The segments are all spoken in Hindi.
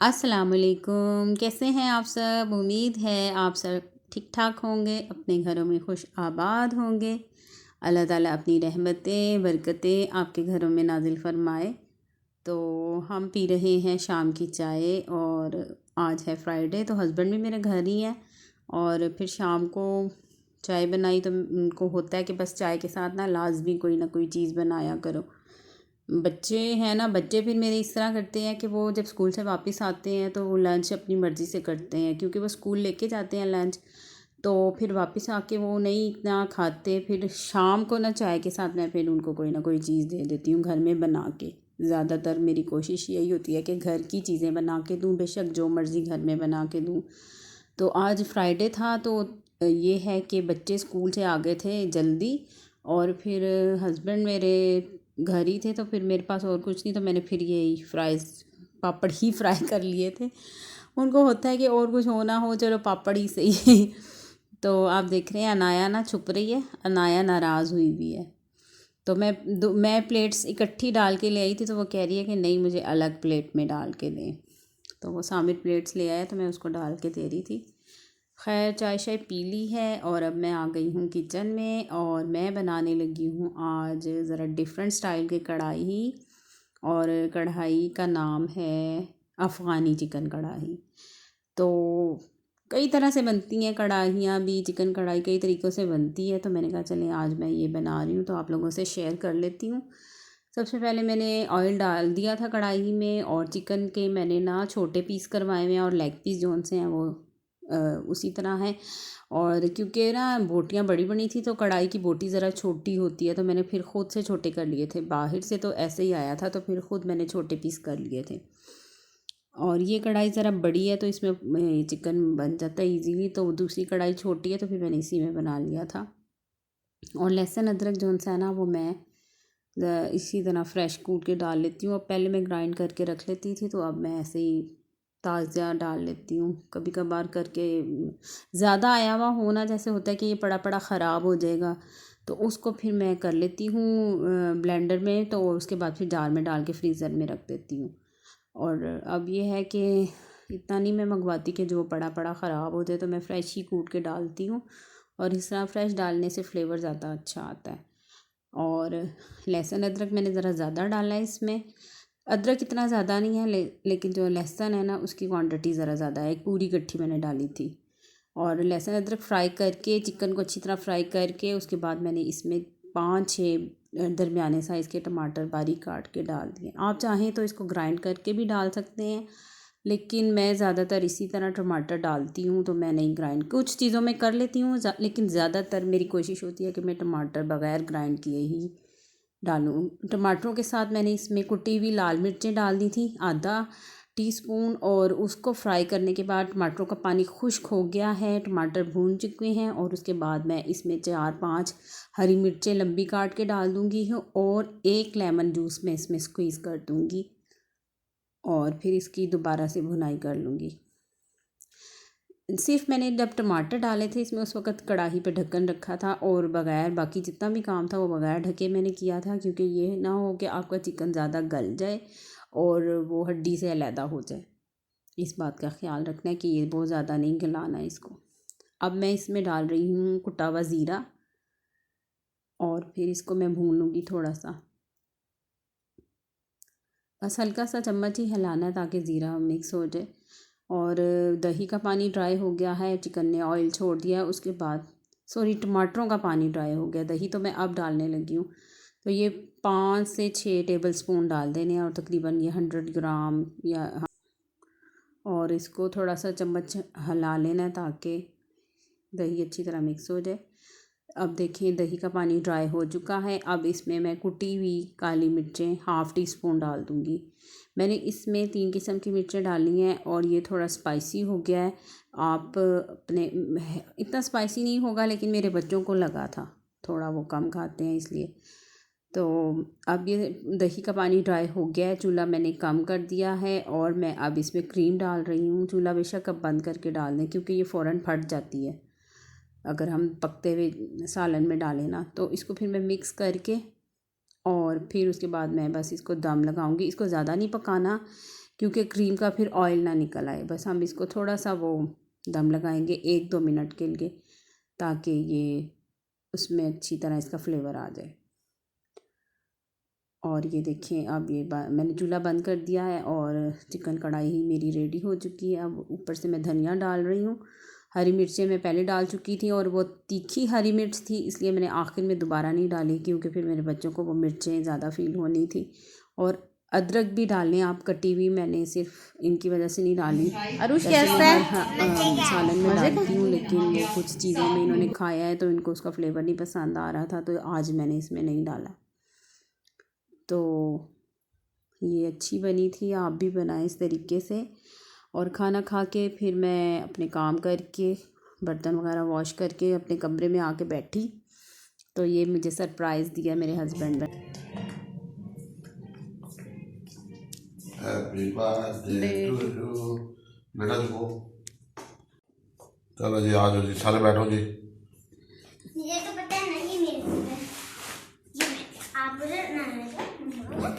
अस्सलामुअलैकुम। कैसे हैं आप सब? उम्मीद है आप सब ठीक ठाक होंगे, अपने घरों में खुश आबाद होंगे। अल्लाह ताला अपनी रहमतें बरकतें आपके घरों में नाजिल फरमाए। तो हम पी रहे हैं शाम की चाय और आज है फ्राइडे, तो हस्बैंड भी मेरे घर ही हैं। और फिर शाम को चाय बनाई तो उनको होता है कि बस चाय के साथ ना कोई चीज़ बनाया करो। बच्चे हैं ना, बच्चे फिर मेरे इस तरह करते हैं कि वो जब स्कूल से वापस आते हैं तो वो लंच अपनी मर्ज़ी से करते हैं, क्योंकि वो स्कूल लेके जाते हैं लंच। तो फिर वापस आके वो नहीं इतना खाते, फिर शाम को ना चाय के साथ मैं फिर उनको कोई ना कोई चीज़ दे देती हूँ घर में बना के। ज़्यादातर मेरी कोशिश यही होती है कि घर की चीज़ें बना के दूँ, बेशक जो मर्ज़ी घर में बना के दूँ। तो आज फ्राइडे था तो ये है कि बच्चे स्कूल से आ गए थे जल्दी, और फिर हस्बैंड मेरे घर ही थे, तो फिर मेरे पास और कुछ नहीं, तो मैंने फिर यही पापड़ ही फ्राई कर लिए थे। उनको होता है कि और कुछ हो ना हो, चलो पापड़ ही सही। तो आप देख रहे हैं अनाया ना छुप रही है, अनाया नाराज़ हुई भी है। तो मैं प्लेट्स इकट्ठी डाल के ले आई थी, तो वो कह रही है कि नहीं, मुझे अलग प्लेट में डाल के दें। तो वो सामिर प्लेट्स ले आया तो मैं उसको डाल के दे रही थी। खैर, चाय शाय पी ली है और अब मैं आ गई हूँ किचन में और मैं बनाने लगी हूँ आज ज़रा डिफरेंट स्टाइल की कढ़ाई। और कढ़ाई का नाम है अफ़गानी चिकन कढ़ाई। तो कई तरह से बनती हैं कढ़ाइयाँ भी, चिकन कढ़ाई कई तरीक़ों से बनती है, तो मैंने कहा चलें आज मैं ये बना रही हूँ तो आप लोगों से शेयर कर लेती हूँ। सबसे पहले मैंने ऑयल डाल दिया था कढ़ाई में, और चिकन के मैंने ना छोटे पीस करवाए हुए हैं और लेग पीस जोन से हैं वो उसी तरह है। और क्योंकि ना बोटियाँ बड़ी बनी थी तो कढ़ाई की बोटी ज़रा छोटी होती है, तो मैंने फिर ख़ुद से छोटे कर लिए थे। बाहर से तो ऐसे ही आया था, तो फिर ख़ुद मैंने छोटे पीस कर लिए थे। और ये कढ़ाई ज़रा बड़ी है तो इसमें चिकन बन जाता है इजीली, तो दूसरी कढ़ाई छोटी है तो फिर मैंने इसी में बना लिया था। और लहसुन अदरक जो सा है ना, वो मैं इसी तरह फ्रेश कूट के डाल लेती हूँ। अब पहले मैं ग्राइंड करके रख लेती थी, तो अब मैं ऐसे ही ताज़ा डाल लेती हूँ कभी कभार करके। ज़्यादा आया हुआ होना जैसे होता है कि ये पड़ा पड़ा ख़राब हो जाएगा, तो उसको फिर मैं कर लेती हूँ ब्लेंडर में, तो उसके बाद फिर जार में डाल के फ्रीज़र में रख देती हूँ। और अब ये है कि इतना नहीं मैं मंगवाती कि जो पड़ा पड़ा ख़राब हो जाए, तो मैं फ़्रेश ही कूट के डालती हूँ। और इस तरह फ्रेश डालने से फ्लेवर ज़्यादा अच्छा आता है। और लहसुन अदरक मैंने ज़रा ज़्यादा डाला है इसमें। अदरक इतना ज़्यादा नहीं है, लेकिन जो लहसुन है ना उसकी क्वांटिटी ज़रा ज़्यादा है, एक पूरी गट्ठी मैंने डाली थी। और लहसुन अदरक फ्राई करके, चिकन को अच्छी तरह फ्राई करके, उसके बाद मैंने इसमें 5-6 दरमियाने साइज़ के टमाटर बारीक काट के डाल दिए। आप चाहें तो इसको ग्राइंड करके भी डाल सकते हैं, लेकिन मैं ज़्यादातर इसी तरह टमाटर डालती हूँ, तो मैं नहीं ग्राइंड, कुछ चीज़ों में कर लेती हूँ लेकिन ज़्यादातर मेरी कोशिश होती है कि मैं टमाटर बग़ैर ग्राइंड किए ही डालूँ। टमाटरों के साथ मैंने इसमें कुटी हुई लाल मिर्चें डाल दी थी, आधा टीस्पून। और उसको फ्राई करने के बाद टमाटरों का पानी खुश्क हो गया है, टमाटर भून चुके हैं, और उसके बाद मैं इसमें 4-5 हरी मिर्चें लंबी काट के डाल दूँगी और एक लेमन जूस मैं इसमें स्क्वीज़ कर दूँगी, और फिर इसकी दोबारा से भुनाई कर लूँगी। सिर्फ मैंने जब टमाटर डाले थे इसमें, उस वक़्त कढ़ाई पे ढक्कन रखा था, और बग़ैर बाकी जितना भी काम था वो बग़ैर ढके मैंने किया था, क्योंकि ये ना हो कि आपका चिकन ज़्यादा गल जाए और वो हड्डी से अलहदा हो जाए। इस बात का ख़्याल रखना है कि ये बहुत ज़्यादा नहीं गलाना है इसको। अब मैं इसमें डाल रही हूँ कुटा हुआ ज़ीरा, और फिर इसको मैं भून लूँगी थोड़ा सा। बस हल्का सा चम्मच ही हिलाना है ताकि ज़ीरा मिक्स हो जाए। और दही का पानी ड्राई हो गया है, चिकन ने ऑयल छोड़ दिया है, उसके बाद सॉरी टमाटरों का पानी ड्राई हो गया, दही तो मैं अब डालने लगी हूँ। तो ये 5 से 6 टेबल स्पून डाल देने हैं, और तकरीबन ये 100 ग्राम या हाँ। और इसको थोड़ा सा चम्मच हिला लेना है ताकि दही अच्छी तरह मिक्स हो जाए। अब देखिए दही का पानी ड्राई हो चुका है। अब इसमें मैं कुटी हुई काली मिर्चें हाफ़ टी स्पून डाल दूँगी। मैंने इसमें 3 किस्म की मिर्चें डाली हैं और ये थोड़ा स्पाइसी हो गया है। आप अपने इतना स्पाइसी नहीं होगा, लेकिन मेरे बच्चों को लगा था थोड़ा, वो कम खाते हैं इसलिए। तो अब ये दही का पानी ड्राई हो गया है, चूल्हा मैंने कम कर दिया है, और मैं अब इसमें क्रीम डाल रही हूँ। चूल्हा बेशक अब बंद करके डाल दें, क्योंकि ये फ़ौरन फट जाती है अगर हम पकते हुए सालन में डालें ना। तो इसको फिर मैं मिक्स करके, और फिर उसके बाद मैं बस इसको दम लगाऊंगी। इसको ज़्यादा नहीं पकाना, क्योंकि क्रीम का फिर ऑयल ना निकल आए। बस हम इसको थोड़ा सा वो दम लगाएंगे 1-2 मिनट के लिए, ताकि ये उसमें अच्छी तरह इसका फ्लेवर आ जाए। और ये देखें, अब ये मैंने चूल्हा बंद कर दिया है और चिकन कढ़ाई ही मेरी रेडी हो चुकी है। अब ऊपर से मैं धनिया डाल रही हूँ। हरी मिर्चें मैं पहले डाल चुकी थी और वो तीखी हरी मिर्च थी, इसलिए मैंने आखिर में दोबारा नहीं डाली, क्योंकि फिर मेरे बच्चों को वो मिर्चें ज़्यादा फील होनी थी। और अदरक भी डालें आप कटी हुई, मैंने सिर्फ इनकी वजह से नहीं डाली। अरुष वैसे कैसा मैं है? सालन में मजे डालती का? हूँ, लेकिन वो कुछ चीज़ों में इन्होंने खाया है तो इनको उसका फ्लेवर नहीं पसंद आ रहा था, तो आज मैंने इसमें नहीं डाला। तो ये अच्छी बनी थी, आप भी बनाएं इस तरीके से। और खाना खा के फिर मैं अपने काम करके बर्तन वगैरह वॉश करके अपने कमरे में आके बैठी, तो ये मुझे सरप्राइज़ दिया मेरे हस्बैंड ने। Happy birthday to you. बेटा देखो, चलो जी आ जाओ जी, सारे बैठो जी। ये तो पता है ना, ये मेरे को है। ये आप ना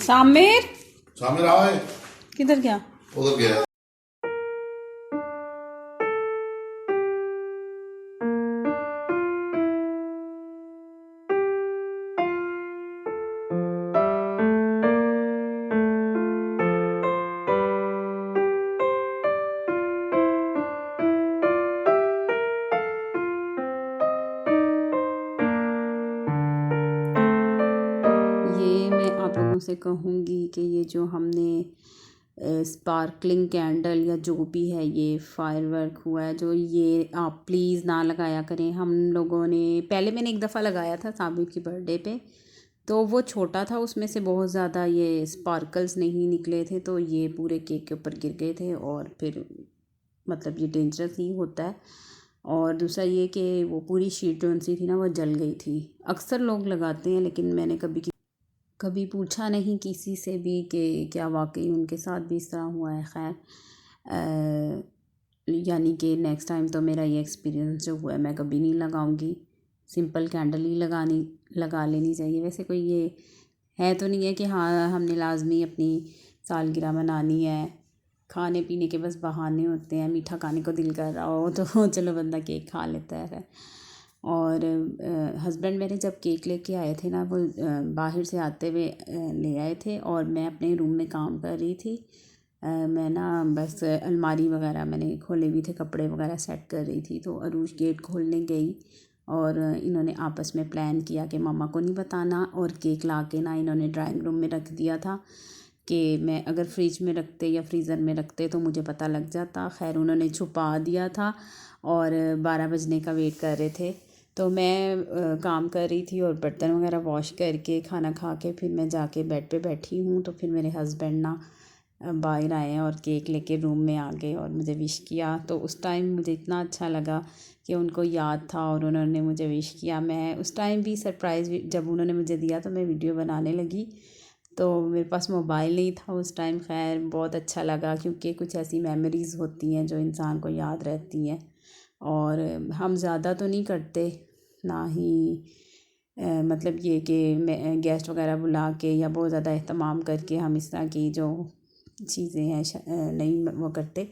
सामिर सामने रहा है, किधर गया? उधर गया। ये मैं आप लोगों से कहूँगी कि ये जो हमने स्पार्कलिंग कैंडल या जो भी है ये फायरवर्क हुआ है, जो ये आप प्लीज़ ना लगाया करें। हम लोगों ने पहले मैंने एक दफ़ा लगाया था साबिर की बर्थडे पे, तो वो छोटा था, उसमें से बहुत ज़्यादा ये स्पार्कल्स नहीं निकले थे, तो ये पूरे केक के ऊपर गिर गए थे और फिर मतलब ये डेंजरस ही होता है। और दूसरा ये कि वो पूरी शीट जो सी थी ना वो जल गई थी। अक्सर लोग लगाते हैं, लेकिन मैंने कभी पूछा नहीं किसी से भी कि क्या वाकई उनके साथ भी इस तरह हुआ है। खैर यानी कि नेक्स्ट टाइम तो मेरा ये एक्सपीरियंस जो हुआ है मैं कभी नहीं लगाऊंगी। सिंपल कैंडल ही लगा लेनी चाहिए। वैसे कोई ये है तो नहीं है कि हाँ हमने लाजमी अपनी सालगिरह मनानी है, खाने पीने के बस बहाने होते हैं। मीठा खाने को दिल कर रहा हो तो चलो बंदा केक खा लेता है। और हस्बैंड मेरे जब केक लेके आए थे ना, वो बाहर से आते हुए ले आए थे और मैं अपने रूम में काम कर रही थी। मैं ना बस अलमारी वगैरह मैंने खोले हुए थे, कपड़े वगैरह सेट कर रही थी, तो अरूज गेट खोलने गई और इन्होंने आपस में प्लान किया कि मामा को नहीं बताना, और केक ला के ना इन्होंने ड्राइंग रूम में रख दिया था कि मैं अगर फ्रिज में रखते या फ्रीज़र में रखते तो मुझे पता लग जाता। खैर उन्होंने छुपा दिया था और 12 बजने का वेट कर रहे थे। तो मैं काम कर रही थी और बर्तन वगैरह वॉश करके खाना खा के फिर मैं जाके बेड पे बैठी हूँ, तो फिर मेरे हस्बैंड ना बाहर आए और केक लेके रूम में आ गए और मुझे विश किया। तो उस टाइम मुझे इतना अच्छा लगा कि उनको याद था और उन्होंने मुझे विश किया। मैं उस टाइम भी सरप्राइज़ जब उन्होंने मुझे दिया तो मैं वीडियो बनाने लगी, तो मेरे पास मोबाइल नहीं था उस टाइम। खैर बहुत अच्छा लगा, क्योंकि कुछ ऐसी मेमोरीज़ होती हैं जो इंसान को याद रहती हैं। और हम ज़्यादा तो नहीं करते, ना ही मतलब ये कि मैं गेस्ट वगैरह बुला के या बहुत ज़्यादा एहतमाम करके हम इस तरह की जो चीज़ें हैं नहीं वो करते।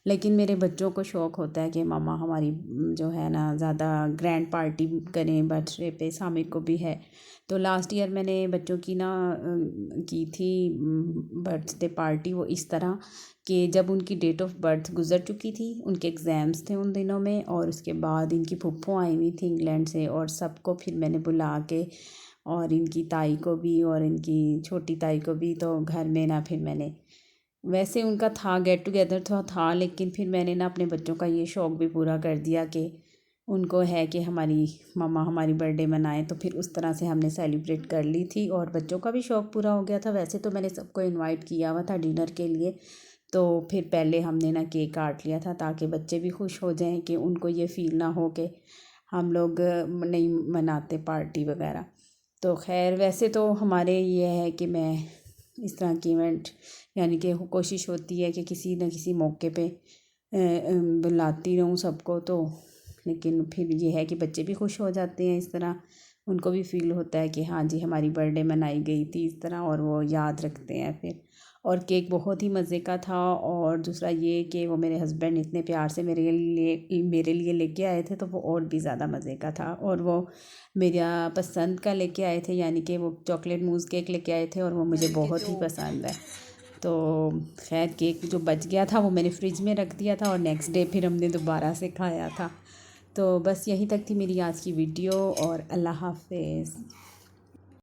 लेकिन मेरे बच्चों को शौक़ होता है कि मामा हमारी जो है ना ज़्यादा ग्रैंड पार्टी करें बर्थडे पे। सामिर को भी है, तो लास्ट ईयर मैंने बच्चों की ना की थी बर्थडे पार्टी वो इस तरह कि जब उनकी डेट ऑफ बर्थ गुज़र चुकी थी, उनके एग्ज़ाम्स थे उन दिनों में, और उसके बाद इनकी फूफो आई हुई थी इंग्लैंड से, और सबको फिर मैंने बुला के, और इनकी ताई को भी और इनकी छोटी ताई को भी, तो घर में ना फिर मैंने वैसे उनका था गेट टुगेदर था, लेकिन फिर मैंने ना अपने बच्चों का ये शौक़ भी पूरा कर दिया कि उनको है कि हमारी मामा हमारी बर्थडे मनाए, तो फिर उस तरह से हमने सेलिब्रेट कर ली थी और बच्चों का भी शौक़ पूरा हो गया था। वैसे तो मैंने सबको इनवाइट किया हुआ था डिनर के लिए, तो फिर पहले हमने ना केक काट लिया था ताकि बच्चे भी खुश हो जाएं, कि उनको ये फ़ील ना हो कि हम लोग नहीं मनाते पार्टी वगैरह। तो खैर वैसे तो हमारे ये है कि मैं इस तरह की इवेंट यानी कि कोशिश होती है कि किसी न किसी मौके पे बुलाती रहूँ सबको, तो लेकिन फिर ये है कि बच्चे भी खुश हो जाते हैं इस तरह, उनको भी फ़ील होता है कि हाँ जी हमारी बर्थडे मनाई गई थी इस तरह, और वो याद रखते हैं फिर। और केक बहुत ही मज़े का था। और दूसरा ये कि वो मेरे हस्बैंड इतने प्यार से मेरे लिए लेके आए थे, तो वो और भी ज़्यादा मज़े का था। और वो मेरा पसंद का लेके आए थे, यानी कि वो चॉकलेट मूज़ केक लेके आए थे, और वो मुझे बहुत ही पसंद है। तो खैर केक जो बच गया था वो मैंने फ्रिज में रख दिया था, और नेक्स्ट डे फिर हमने दोबारा से खाया था। तो बस यहीं तक थी मेरी आज की वीडियो, और अल्लाह हाफ़िज़।